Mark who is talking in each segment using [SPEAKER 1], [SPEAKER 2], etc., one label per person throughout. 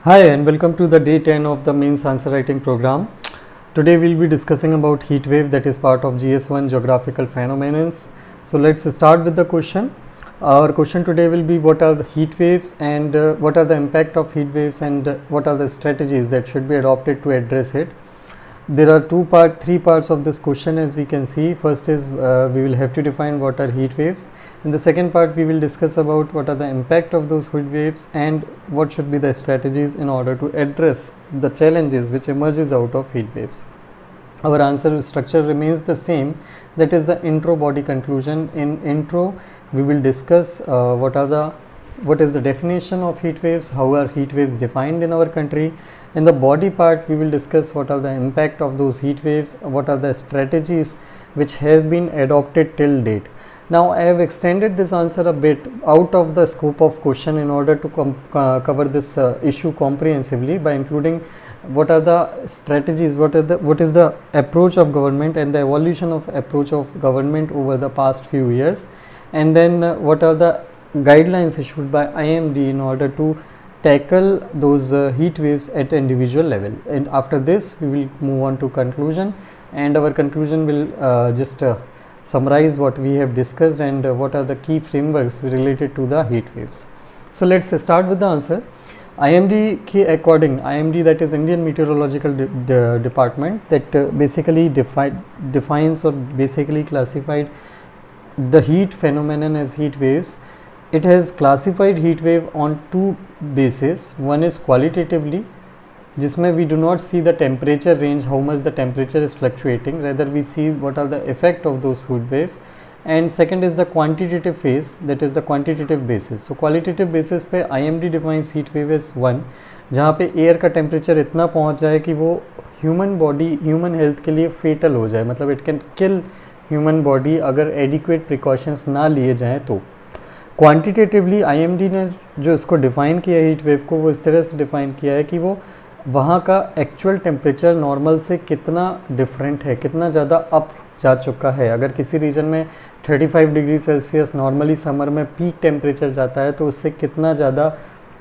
[SPEAKER 1] Hi and welcome to the day 10 of the mains answer writing program. Today we'll be discussing about heat wave, that is part of GS1 geographical phenomena. So let's start with the question. Our question today will be what are the heat waves and what are the impact of heat waves and what are the strategies that should be adopted to address it. There are three parts of this question, as we can see. First is we will have to define what are heat waves. In the second part we will discuss about what are the impact of those heat waves and what should be the strategies in order to address the challenges which emerges out of heat waves. Our answer structure remains the same, that is the intro body conclusion. In intro we will discuss what is the definition of heat waves, how are heat waves defined in our country. In the body part we will discuss what are the impact of those heat waves, what are the strategies which have been adopted till date. Now I have extended this answer a bit out of the scope of question in order to cover this issue comprehensively by including what are the strategies, what is the approach of government and the evolution of approach of government over the past few years, and then what are the guidelines issued by IMD in order to tackle those heat waves at individual level. And after this we will move on to conclusion, and our conclusion will just summarize what we have discussed and what are the key frameworks related to the heat waves. So let's start with the answer. IMD के according, IMD, that is Indian Meteorological Department, that basically defines or basically classified the heat phenomenon as heat waves. It has classified heat wave on two bases. One is qualitatively, जिसमें we do not see the temperature range, how much the temperature is fluctuating, rather we see what are the effect of those heat wave. And second is the quantitative phase, that is the quantitative basis. So qualitative basis पे IMD defines heat wave as 1, जहाँ पे air का temperature इतना पहुँच जाए कि वो human body, human health के लिए फेटल हो जाए, मतलब it can kill human body अगर एडिक्वेट प्रिकॉशंस ना लिए जाएँ तो. क्वांटिटेटिवली IMD ने जो इसको डिफ़ाइन किया है हीट वेव को, वो इस तरह से डिफ़ाइन किया है कि वो वहाँ का एक्चुअल टेम्परेचर नॉर्मल से कितना डिफरेंट है, कितना ज़्यादा अप जा चुका है. अगर किसी रीजन में 35 डिग्री सेल्सियस नॉर्मली समर में पीक टेम्परेचर जाता है तो उससे कितना ज़्यादा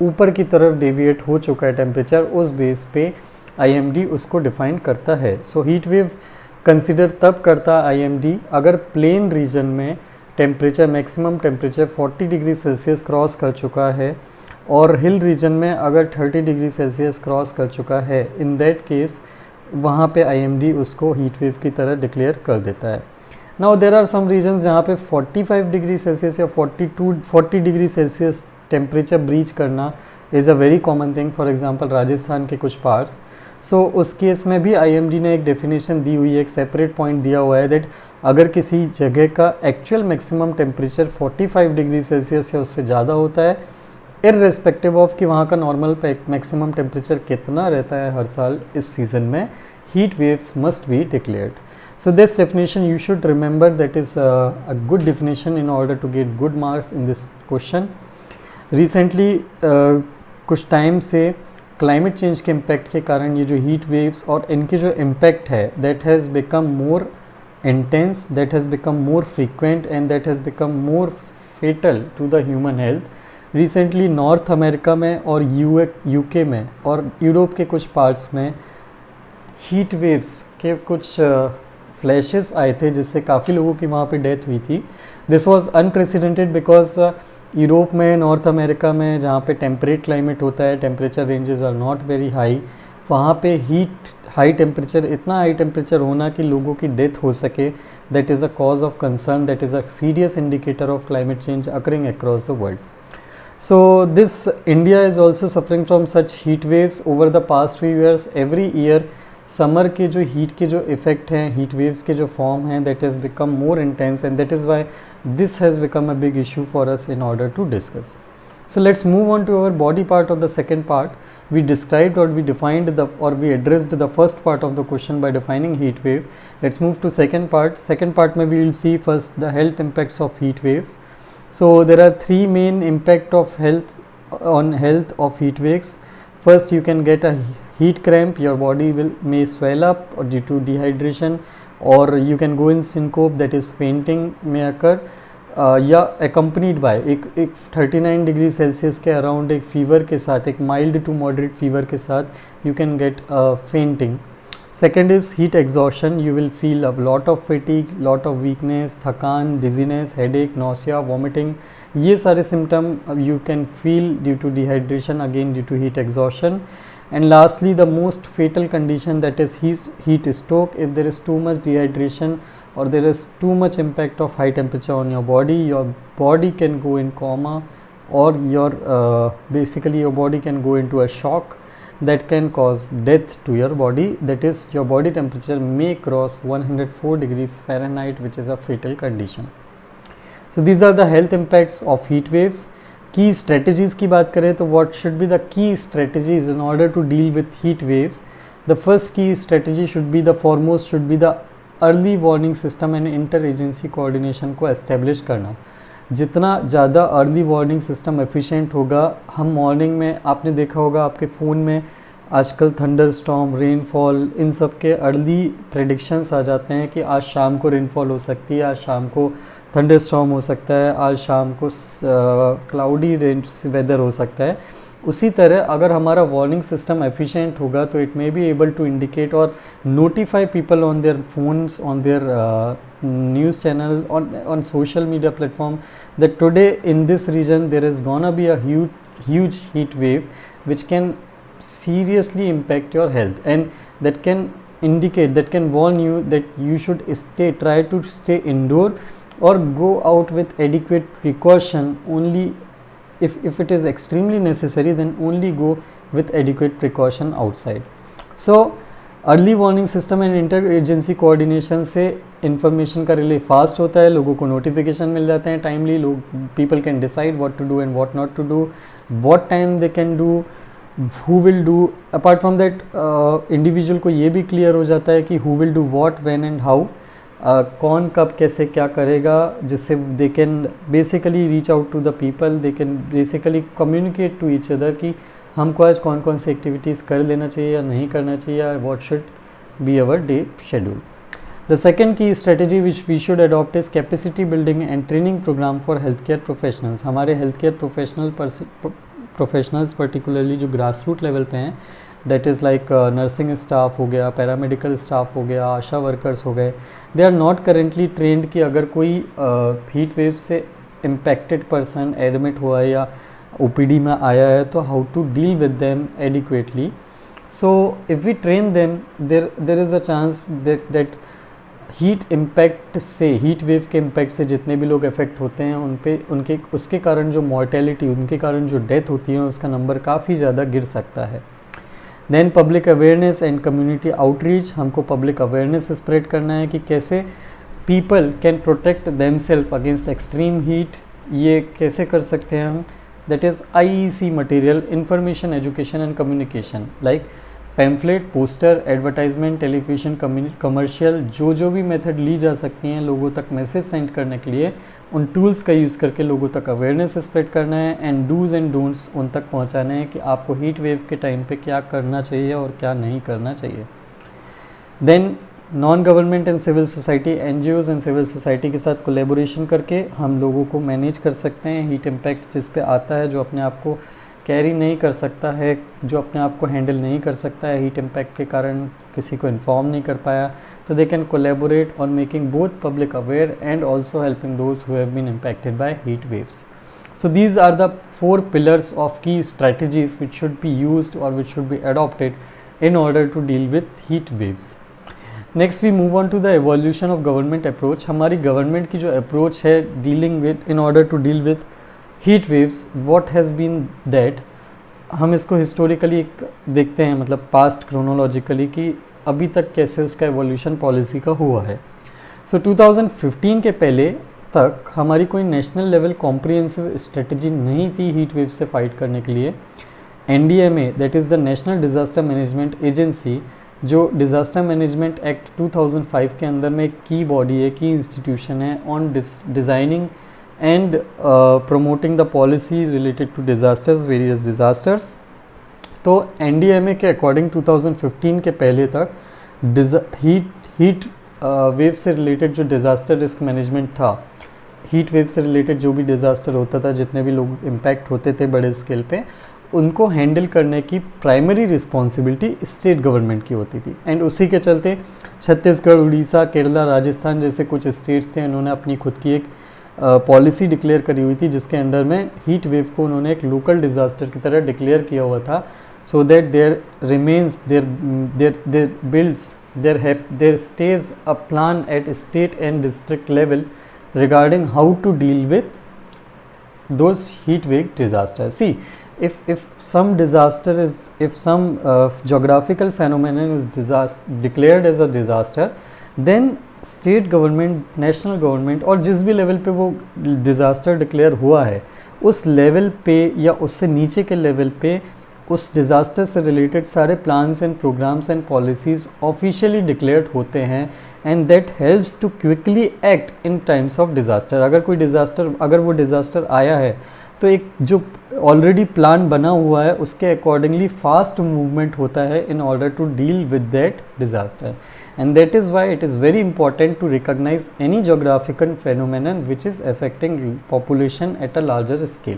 [SPEAKER 1] ऊपर की तरफ डेविएट हो चुका है टेम्परेचर, उस बेस पे IMD उसको डिफ़ाइन करता है. सो हीट वेव कंसिडर तब करता IMD अगर प्लेन रीजन में temperature, maximum temperature 40 degree Celsius cross कर चुका है और हिल रीजन में अगर 30 डिग्री सेल्सियस क्रॉस कर चुका है. इन दैट केस वहाँ पे IMD उसको हीट वेव की तरह डिक्लेयर कर देता है. Now there are some reasons जहाँ पे 45 डिग्री सेल्सियस या 40 डिग्री सेल्सियस टेम्परेचर ब्रीच करना is a very common thing. For example Rajasthan के कुछ पार्ट्स. सो उस केस में भी IMD ने एक डेफिनेशन दी हुई है, एक सेपरेट पॉइंट दिया हुआ है दैट अगर किसी जगह का actual maximum temperature 45 degree Celsius या उससे ज़्यादा होता है, इररिस्पेक्टिव ऑफ कि वहाँ का नॉर्मल मैक्सिमम टेम्परेचर कितना रहता है हर साल इस सीज़न में, heat waves must be declared. So this definition you should remember, that is a good definition in order to get good marks in this question. Recently कुछ टाइम से climate change के impact के कारण ये जो heat waves और इनके जो इम्पैक्ट है that has become more intense, that has become more frequent and that has become more fatal to the human health. Recently North America में और यूके में और यूरोप के कुछ पार्ट्स में हीट वेव्स के कुछ फ्लैशेस आए थे जिससे काफ़ी लोगों की वहाँ पे डेथ हुई थी. This was unprecedented because Europe में, नॉर्थ अमेरिका में जहाँ पे टेम्परेट क्लाइमेट होता है, temperature ranges are not very high, वहाँ पे हाई टेम्परेचर, इतना हाई टेम्परेचर होना कि लोगों की डेथ हो सके, that is a cause of concern, that is a serious indicator of climate change occurring across the world. So this India is also suffering from such heat waves over the past few years. Every year summer के जो heat के जो effect हैं, heat waves के जो form हैं, that has become more intense and that is why this has become a big issue for us in order to discuss. So let's move on to our body part of the second part. We described or we defined or we addressed the first part of the question by defining heat wave. Let's move to second part. Second part में we will see first the health impacts of heat waves. So there are three main impact of health of heat waves. First, you can get a heat cramp, your body may swell up due to dehydration, or you can go in syncope, that is fainting may occur, या accompanied bye एक 39 degree Celsius के around एक fever के साथ, एक mild to moderate fever के साथ you can get fainting. Second is heat exhaustion. You will feel a lot of fatigue, lot of weakness, थकान, डिजीनेस, हेडेक, नॉसिया, वॉमिटिंग. ये सारे symptom you can feel due to dehydration, again due to heat exhaustion. And lastly, the most fatal condition, that is heat stroke. If there is too much dehydration or there is too much impact of high temperature on your body can go in coma, or basically your body can go into a shock that can cause death to your body. That is, your body temperature may cross 104 degree Fahrenheit, which is a fatal condition. So these are the health impacts of heat waves. की strategies की बात करें तो what should be the key strategies in order to deal with heat waves? The first key strategy should be the foremost should be the early warning system and interagency coordination को establish करना. जितना ज़्यादा early warning system efficient होगा, हम morning में आपने देखा होगा आपके फ़ोन में आजकल थंडर स्टॉर्म, रेनफॉल, इन सब के अर्ली प्रेडिक्शंस आ जाते हैं कि आज शाम को रेनफॉल हो सकती है, आज शाम को थंडर स्टॉर्म हो सकता है, आज शाम को क्लाउडी वेदर हो सकता है. उसी तरह अगर हमारा वार्निंग सिस्टम एफिशिएंट होगा तो it may be able to indicate और notify people on their phones, on their news channel, on social media platform, that today in this region there is gonna be a huge heat wave which can seriously impact your health, and that can indicate, that can warn you that you should try to stay indoor or go out with adequate precaution. Only if it is extremely necessary, then only go with adequate precaution outside. So early warning system and inter agency coordination से information का relay fast होता है, लोगों को notification मिल जाते हैं timely, लोग people can decide what to do and what not to do, what time they can do, who will do. Apart from that individual को ये भी क्लियर हो जाता है कि who will do what, when and how, कौन कब कैसे क्या करेगा, जिससे they can basically reach out to the people, they can basically communicate to each other कि हमको आज कौन कौन सी एक्टिविटीज़ कर लेना चाहिए या नहीं करना चाहिए, what should be our day schedule. The second key strategy which we should adopt is capacity building and training programme for health care professionals. हमारे हेल्थ केयर प्रोफेशनल्स पर्टिकुलरली जो ग्रास रूट लेवल पे हैं, that is like nursing staff हो गया, paramedical staff हो गया, आशा workers हो गए, they are not currently trained कि अगर कोई हीट वेव से इम्पेक्टेड पर्सन एडमिट हुआ है या OPD में आया है तो how to deal with them adequately. So if we train them, there is a chance that heat impact से, हीट वेव के इम्पैक्ट से जितने भी लोग इफेक्ट होते हैं उन पे उसके कारण जो मॉर्टेलिटी, उनके कारण जो डेथ होती है उसका नंबर काफ़ी ज़्यादा गिर सकता है. Then public awareness and community outreach. हमको पब्लिक अवेयरनेस स्प्रेड करना है कि कैसे people can protect them self against extreme heat. ये कैसे कर सकते हैं हम? That is IEC material, information, education and communication, like pamphlet, poster, advertisement, television, commercial, जो भी मेथड ली जा सकती हैं लोगों तक मैसेज सेंड करने के लिए, उन टूल्स का यूज़ करके लोगों तक अवेयरनेस स्प्रेड करना है एंड डूज़ एंड डोंट्स उन तक पहुंचाना है कि आपको हीट वेव के टाइम पे क्या करना चाहिए और क्या नहीं करना चाहिए. Then non government and civil society, NGOs and civil society के साथ कोलेबोरेशन करके हम लोगों को मैनेज कर सकते हैं हीट इम्पैक्ट जिस पे आता है, जो अपने आप को कैरी नहीं कर सकता है, जो अपने आप को हैंडल नहीं कर सकता है हीट इम्पैक्ट के कारण, किसी को इन्फॉर्म नहीं कर पाया, तो they can collaborate on making both public aware and also helping those who have been impacted by heat waves. So these are the 4 pillars of key strategies which should be used or which should be adopted in order to deal with heat waves. Next we move on to the evolution of government approach. हमारी government की जो approach है dealing with, in order to deal with heat waves, what has been that. हम इसको historically देखते हैं, मतलब past chronologically कि अभी तक कैसे उसका एवोल्यूशन पॉलिसी का हुआ है. सो 2015 के पहले तक हमारी कोई नेशनल लेवल कॉम्प्रिहेंसिव स्ट्रेटजी नहीं थी हीट वेव से फाइट करने के लिए. NDMA, that is the national disaster management agency, जो डिज़ास्टर मैनेजमेंट एक्ट 2005 के अंदर में एक की बॉडी है, की इंस्टीट्यूशन है on designing and promoting the policy related to disasters, various disasters. तो NDMA के अकॉर्डिंग 2015 के पहले तक हीट वेव से रिलेटेड जो डिज़ास्टर रिस्क मैनेजमेंट था हीट वेव से रिलेटेड जो भी डिज़ास्टर होता था, जितने भी लोग इम्पैक्ट होते थे बड़े स्केल पे, उनको हैंडल करने की प्राइमरी रिस्पॉन्सिबिलिटी स्टेट गवर्नमेंट की होती थी। एंड उसी के चलते छत्तीसगढ़, उड़ीसा, केरला, राजस्थान जैसे कुछ स्टेट्स थे, उन्होंने अपनी खुद की एक पॉलिसी डिक्लेयर करी हुई थी, जिसके अंडर में हीट वेव को उन्होंने एक लोकल डिज़ास्टर की तरह डिक्लेयर किया हुआ था, so that there remains their builds their stage a plan at state and district level regarding how to deal with those heat wave disasters. See, if some disaster is, if some geographical phenomenon is declared as a disaster, then state government, national government और जिस भी level पे वो disaster declare हुआ है, उस level पे या उससे नीचे के लेवल पे उस डिज़ास्टर से रिलेटेड सारे plans and programmes and policies officially declared होते हैं, and that helps to quickly act in times of disaster. अगर कोई डिज़ास्टर, अगर वो डिज़ास्टर आया है तो एक जो ऑलरेडी प्लान बना हुआ है उसके अकॉर्डिंगली फास्ट मूवमेंट होता है in order to deal with that disaster, and that is why it is very important to recognise any geographical phenomenon which is affecting population at a larger scale.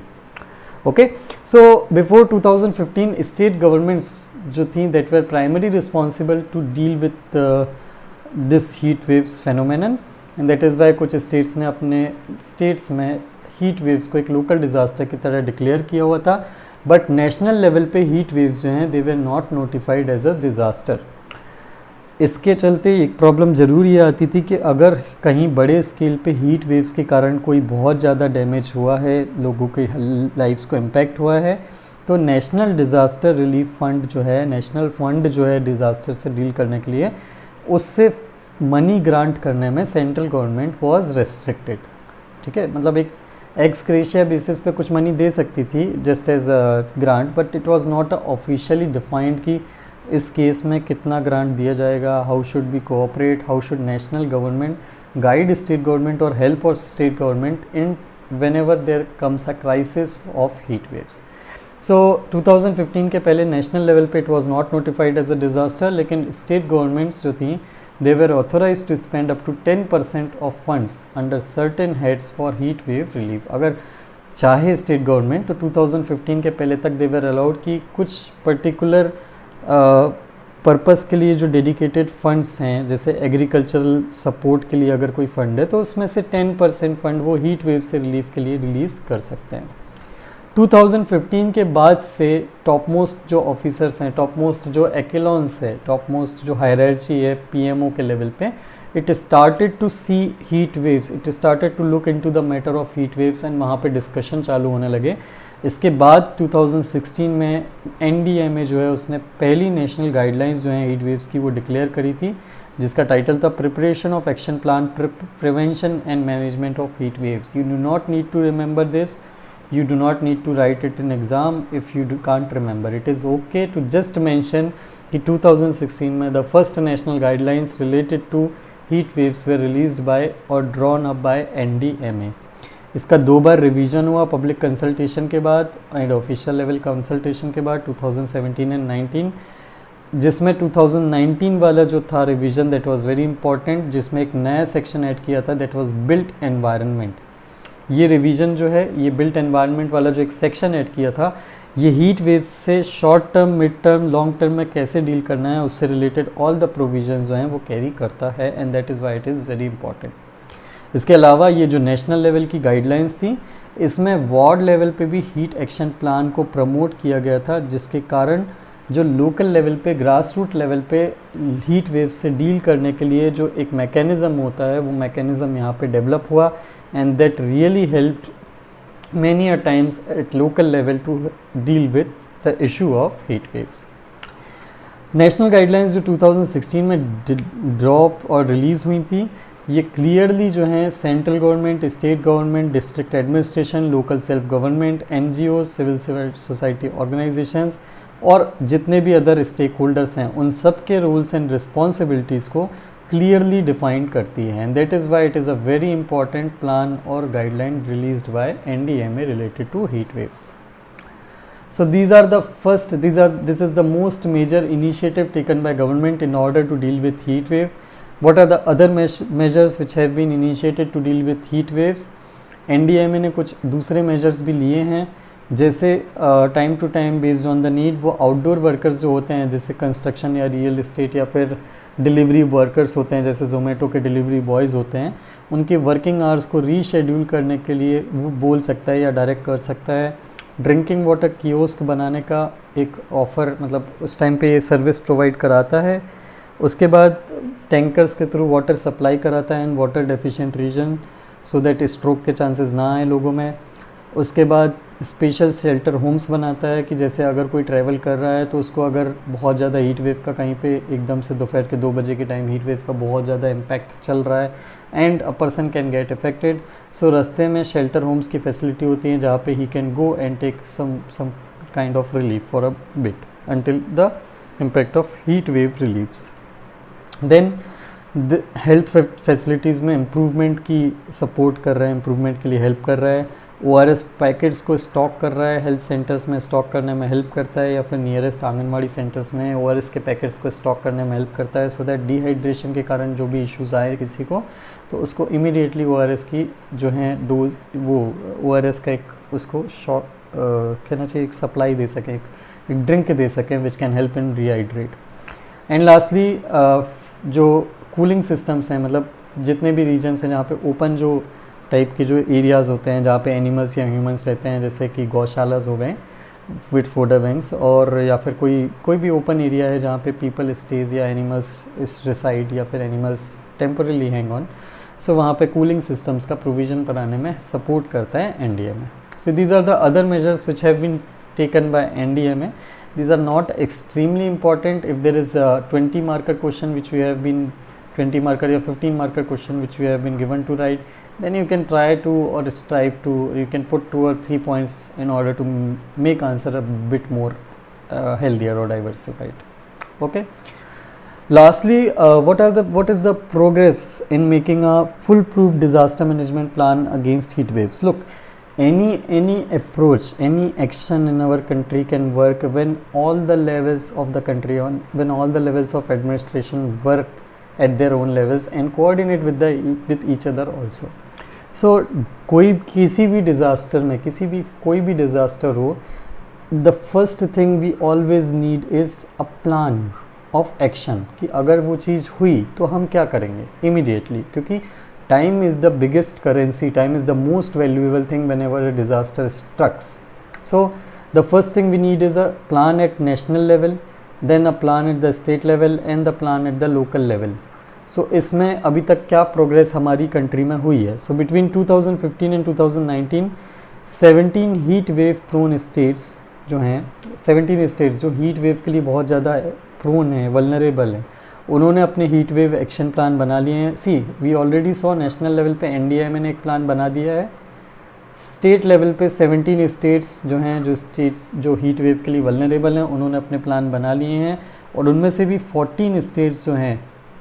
[SPEAKER 1] Okay, so before 2015 state governments जो थी that were primary responsible to deal with this heat waves phenomenon, and that is why कुछ states ने अपने states में heat waves को एक local disaster की तरह डिक्लेयर किया हुआ था, बट नेशनल लेवल पे हीट वेव्स जो हैं they were not notified as a disaster. इसके चलते एक प्रॉब्लम ज़रूर ये आती थी कि अगर कहीं बड़े स्केल पे हीट वेव्स के कारण कोई बहुत ज़्यादा डैमेज हुआ है, लोगों की लाइफ्स को इम्पैक्ट हुआ है, तो नेशनल डिज़ास्टर रिलीफ फंड जो है, नेशनल फंड जो है डिज़ास्टर से डील करने के लिए, उससे मनी ग्रांट करने में सेंट्रल गवर्नमेंट वाज रेस्ट्रिक्टेड। ठीक है, मतलब एक एक्स ग्रेशिया बेसिस पे कुछ मनी दे सकती थी just as a grant, but it was not officially defined कि इस केस में कितना ग्रांट दिया जाएगा, how should be cooperate, how should national government guide state government और हेल्प और state government in whenever there comes a crisis of heat waves. So 2015 के पहले नेशनल लेवल पे it was not notified as a disaster, लेकिन state governments जो थी they were authorized to spend up to 10% of funds under certain heads for heat wave relief। अगर चाहे state government तो 2015 के पहले तक they were allowed कि कुछ पर्टिकुलर पर्पस के लिए जो डेडिकेटेड फंड्स हैं, जैसे एग्रीकल्चरल सपोर्ट के लिए अगर कोई फंड है तो उसमें से 10% फंड वो हीट वेव से रिलीफ के लिए रिलीज़ कर सकते हैं। 2015 के बाद से टॉप मोस्ट जो ऑफिसर्स हैं, टॉप मोस्ट जो एक्लॉन्स है, टॉप मोस्ट जो हायरार्ची है पीएमओ के लेवल पे, it started to see heat waves, it started to look into the matter of heat waves, and वहाँ पे डिस्कशन चालू होने लगे। इसके बाद 2016 में एनडीएमए जो है उसने पहली नेशनल गाइडलाइंस जो हैं हीट वेव्स की वो डिक्लेयर करी थी, जिसका टाइटल था preparation of action plan prevention and management of heat waves. You do not need to remember this, you do not need to write it in exam if you can't remember. It is okay to just mention कि 2016 में the first national guidelines related to heat waves were released by or drawn up by NDMA। इसका 2 बार revision हुआ public consultation के बाद and official level consultation के बाद 2017 and 19, जिसमें 2019 वाला जो था revision that was very important, जिसमें एक नया सेक्शन ऐड किया था दैट वाज बिल्ट एनवायरनमेंट। ये रिवीजन जो है, ये बिल्ट एनवायरनमेंट वाला जो एक सेक्शन ऐड किया था, ये हीट वेव्स से short term, mid term, long term में कैसे डील करना है उससे रिलेटेड ऑल द प्रोविजंस जो हैं वो कैरी करता है, and that is why it is very important. इसके अलावा ये जो नेशनल लेवल की गाइडलाइंस थी, इसमें वार्ड लेवल पे भी हीट एक्शन प्लान को प्रमोट किया गया था, जिसके कारण जो लोकल लेवल पे, ग्रास रूट लेवल पे हीट वेव्स से डील करने के लिए जो एक मैकेनिज़्म होता है, वो मैकेनिज़्म यहाँ पे डेवलप हुआ, and that really helped many a times at local level to deal with the issue of heat waves. National guidelines जो 2016 में ड्रॉप और रिलीज़ हुई थी, ये क्लियरली जो हैं central government, state government, district administration, local self government, NGO, civil society organisations और जितने भी अदर स्टेक होल्डर्स हैं, उन सब के रूल्स एंड रिस्पॉन्सिबिलिटीज़ को क्लियरली डिफाइंड करती है, and that is why it is a very important plan और guideline released by NDMA related to heat waves. So this is the most major initiative taken by government in order to deal with heat wave. What are the other measures which have been initiated to deal with heat waves? NDMA ने कुछ दूसरे measures भी लिए हैं, जैसे time to time based on the need वो outdoor workers जो होते हैं, जैसे कंस्ट्रक्शन या रियल इस्टेट या फिर डिलीवरी वर्कर्स होते हैं, जैसे जोमेटो के डिलीवरी बॉयज़ होते हैं, उनके वर्किंग आवर्स को रीशेड्यूल करने के लिए वो बोल सकता है या डायरेक्ट कर सकता है। ड्रिंकिंग वाटर कियोस्क बनाने का एक ऑफ़र, मतलब उस टाइम पे ये सर्विस प्रोवाइड कराता है। उसके बाद टैंकर्स के थ्रू वाटर सप्लाई कराता है in water deficient region, so that stroke के चांसेस ना आए लोगों में। उसके बाद स्पेशल शेल्टर होम्स बनाता है कि जैसे अगर कोई ट्रैवल कर रहा है तो उसको अगर बहुत ज़्यादा हीट वेव का कहीं पे एकदम से दोपहर के 2 बजे के टाइम हीट वेव का बहुत ज़्यादा इम्पैक्ट चल रहा है and a person can get affected, so रास्ते में शेल्टर होम्स की फैसिलिटी होती है जहाँ पे he can go and take some kind of relief for a bit until the impact of heat wave relieves. Then the health facilities में improvement की support कर रहा है, इम्प्रूवमेंट के लिए हेल्प कर रहा है। ORS पैकेट्स को स्टॉक कर रहा है, हेल्थ सेंटर्स में स्टॉक करने में हेल्प करता है, या फिर नियरेस्ट आंगनवाड़ी सेंटर्स में ORS के पैकेट्स को स्टॉक करने में हेल्प करता है, सो दैट डिहाइड्रेशन के कारण जो भी इश्यूज़ आए किसी को तो उसको इमीडिएटली ORS की जो है डोज, वो ORS का एक उसको शॉर्ट कहना चाहिए, एक सप्लाई दे सके, एक ड्रिंक दे सकें which can help in rehydrate. And lastly जो कूलिंग सिस्टम्स हैं, मतलब जितने भी रीजन्स हैं जहाँ पे ओपन जो टाइप के जो एरियाज़ होते हैं जहाँ पे एनिमल्स या ह्यूमंस रहते हैं, जैसे कि गौशालाज हो गए विथ फोडर बैंक्स, और या फिर कोई भी ओपन एरिया है जहाँ पे पीपल स्टेज या एनिमल्स रिसाइड या फिर एनिमल्स टेम्परली हैंग ऑन, सो वहाँ पे कूलिंग सिस्टम्स का प्रोविज़न बनाने में सपोर्ट करता है NDMA। So these are the other measures which have been taken by NDMA. These are not extremely important. If there is a 20 marker question which we have been 20 marker or 15 marker question which we have been given to write, then you can try to or strive to, you can put 2 or 3 points in order to make answer a bit more healthier or diversified. Okay. Lastly, what is the progress in making a foolproof disaster management plan against heat waves? Look, any approach, any action in our country can work when all the levels of the country, when all the levels of administration work at their own levels and coordinate with each other also. So कोई किसी भी disaster में, कोई भी disaster हो, the first thing we always need is a plan of action कि अगर वो चीज़ हुई तो हम क्या करेंगे immediately, क्योंकि time is the biggest currency, time is the most valuable thing whenever a disaster strikes. So the first thing we need is a plan at national level, then a plan at the state level and the plan at the local level. So इसमें अभी तक क्या progress हमारी country में हुई है? So between 2015 and 2019 17 heat wave prone states जो हैं, 17 स्टेट्स जो हीट वेव के लिए बहुत ज़्यादा प्रोन है, वल्नरेबल है, उन्होंने अपने हीट वेव एक्शन प्लान बना लिए हैं। See we already saw national level पे NDMA ने एक प्लान बना दिया है, स्टेट लेवल पे 17 स्टेट्स जो हैं, जो स्टेट्स जो हीट वेव के लिए वल्नरेबल हैं, उन्होंने अपने प्लान बना लिए हैं, और उनमें से भी 14 स्टेट्स जो हैं,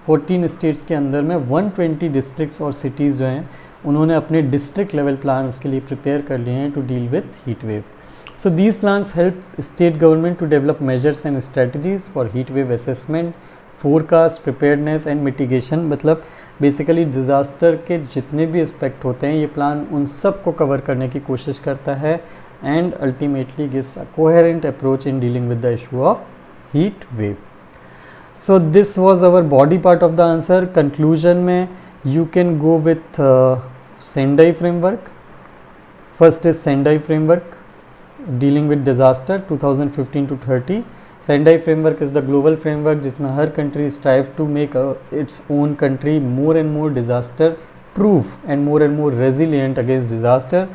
[SPEAKER 1] 14 स्टेट्स के अंदर में 120 डिस्ट्रिक्ट्स और सिटीज़ जो हैं, उन्होंने अपने डिस्ट्रिक्ट लेवल प्लान उसके लिए प्रिपेयर कर लिए हैं to deal with heat wave. So these plans help state government to develop measures and strategies for heat wave assessment, forecast, preparedness and mitigation. मतलब बेसिकली डिज़ास्टर के जितने भी एस्पेक्ट होते हैं, ये प्लान उन सब को कवर करने की कोशिश करता है and ultimately gives a coherent approach in dealing with the issue of heat wave. So this was our body part of the answer. Conclusion में you can go with Sendai framework. First is Sendai framework dealing with disaster 2015 to 30। Sendai framework is the global framework जिसमें हर country strive to make its own country more and more disaster proof and more resilient against disaster.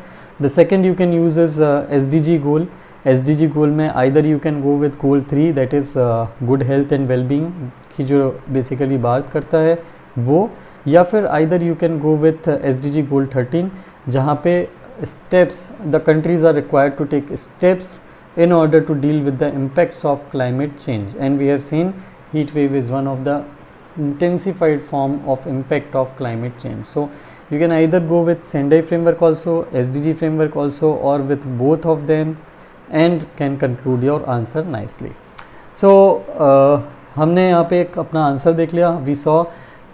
[SPEAKER 1] The second you can use is SDG goal. SDG गोल में either you can go with goal 3 that is good health and wellbeing की जो basically बात करता है वो, या फिर either you can go with SDG गोल 13 जहाँ पे steps the countries are required to take steps in order to deal with the impacts of climate change, and we have seen heat wave is one of the intensified form of impact of climate change. So you can either go with Sendai framework also, SDG framework also, or with both of them and can conclude your answer nicely. So हमने यहाँ पे एक अपना answer देख लिया। We saw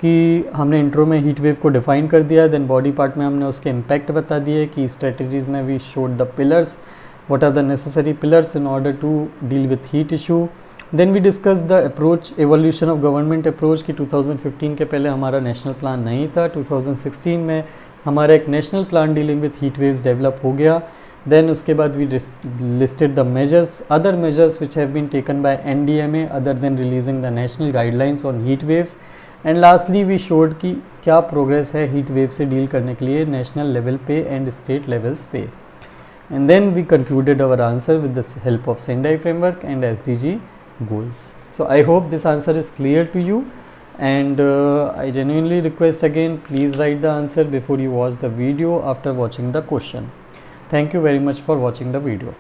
[SPEAKER 1] कि हमने intro में हीट वेव को डिफाइन कर दिया, देन बॉडी पार्ट में हमने उसके इम्पैक्ट बता दिए कि स्ट्रेटजीज़ में we showed the pillars, what are the necessary pillars in order to deal with heat issue. Then we discussed the approach, evolution of government approach कि 2015 के पहले हमारा नेशनल प्लान नहीं था, 2016 में हमारा एक national plan dealing with heat waves develop हो गया. Then उसके बाद we listed the measures, other measures which have been taken by NDMA other than releasing the national guidelines on heat waves. And lastly we showed कि क्या progress है heat wave से deal करने के लिए नेशनल लेवल पे and state levels पे. And then we concluded our answer with the help of Sendai framework and SDG goals. So I hope this answer is clear to you, and I genuinely request again, please write the answer before you watch the video after watching the question. Thank you very much for watching the video.